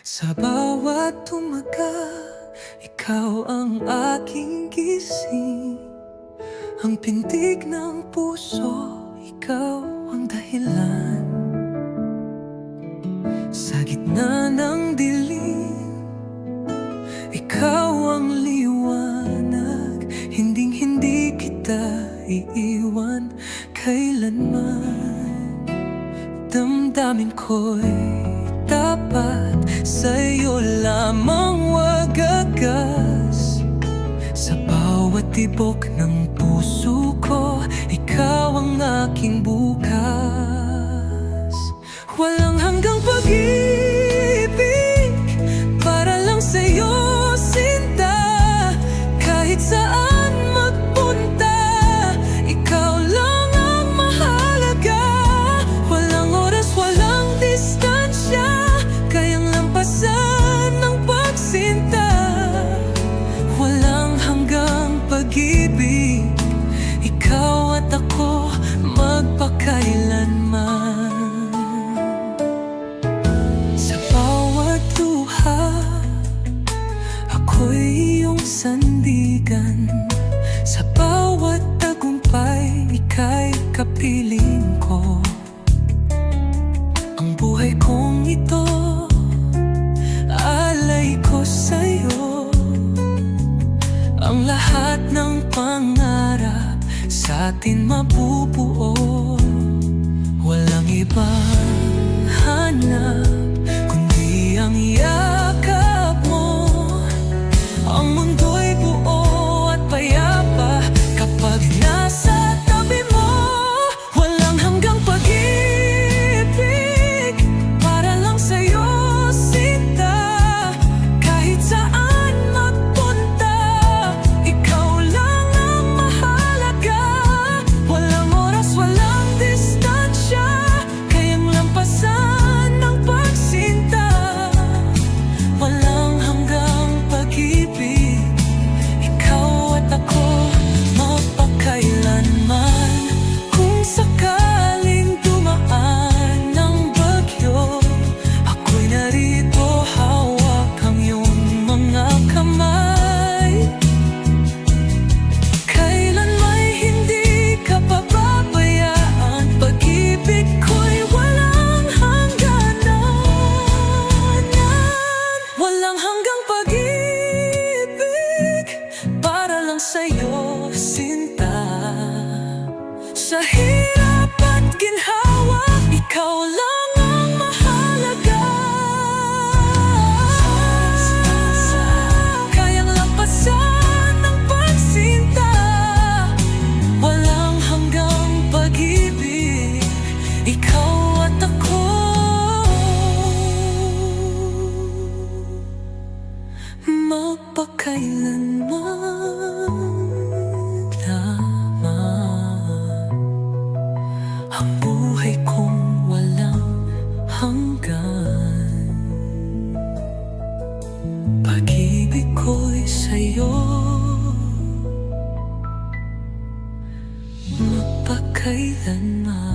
Sa bawat umaga, ikaw ang aking gising. Ang pintig ng puso, ikaw ang dahilan. Sa gitna ng dilim, ikaw ang liwanag. Hinding-hindi kita iiwan kailanman. Damdamin ko'y tapat, sa'yo lamang wagagas. Sa bawat tibok ng puso ko, ikaw ang aking bukas. Walang hanggang pag-ibig para lang sa'yo, sinta. Kahit saan magpunta, ikaw lang ang mahalaga. Walang oras, walang distansya, kayang lampasan ng pagsinta. Walang hanggang pag-ibig, ikaw at ako magpakailanman. Sa bawat luha, ako'y iyong sandigan. Sa bawat tagumpay, ika'y kapiling ko. Ang buhay kong ito, alay ko sa'yo. Ang lahat ng pangarap sa atin mabubuo. Walang ibang hanap kundi ang yakap mo. Ang mundo'y buo at payapa kapag nasa tabi mo. Walang hanggang pag-ibig para lang sa'yo, sinta. Kahit saan magpunta, ikaw lang ang mahalaga. Walang oras, walang distansya, kayang lampasan ng pagsinta. Walang hanggang pag-ibig, ikaw at ako magpakailanman. Kung sakaling dumaan ng bagyo, ako'y narito, hawak ang iyong mga kamay. Kailan may hindi ka pababayaan, pag-ibig ko'y walang hangganan. Walang hanggang pag-ibig para lang sa'yo, sinta. Sa hirap at ginhawa, ikaw lang ang mahalaga. Kayang lampasan ng pagsinta. Walang hanggang pag-ibig, ikaw at ako magpakailanman lamang. Ang buhay kong walang hanggan, pag-ibig ko'y sa'yo magpakailanman.